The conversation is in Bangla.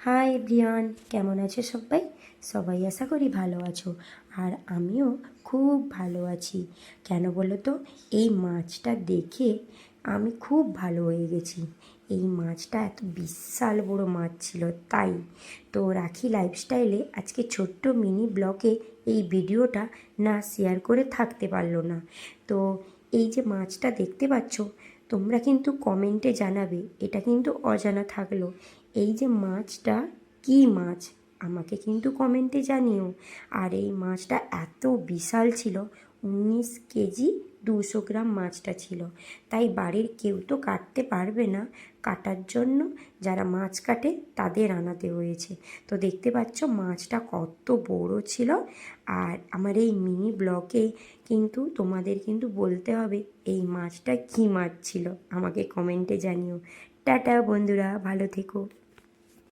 হাই এভরিওয়ান, কেমন আছো সবাই? সবাই আশা করি ভালো আছো। আর আমিও খুব ভালো আছি। কেন বলো তো, এই মাছটা দেখে আমি খুব ভালো হয়ে গেছি। এই মাছটা এত বিশাল বড় মাছ ছিল তাই। তো রাখি লাইফস্টাইলে আজকে ছোট্ট মিনি ব্লগে এই ভিডিওটা না শেয়ার করে থাকতে পারলো না। তো এই যে মাছটা দেখতে পাচ্ছ, তোমরা কিন্তু কমেন্টে জানাবে, এটা কিন্তু অজানা থাকলো এই যে মাছটা কী মাছ, আমাকে কিন্তু কমেন্টে জানিও। আর এই মাছটা এত বিশাল ছিল, 19 কেজি 200 গ্রাম মাছটা ছিল। তাই বাড়ির কেউ তো কাটতে পারবে না, কাটার জন্য যারা মাছ কাটে তাদের আনাতে হয়েছে। তো দেখতে পাচ্ছ মাছটা কত বড় ছিল। আর আমার এই মিনি ব্লগে কিন্তু তোমাদের কিন্তু বলতে হবে এই মাছটা কী মাছ ছিল, আমাকে কমেন্টে জানিও। টাটা বন্ধুরা, ভালো থেকো।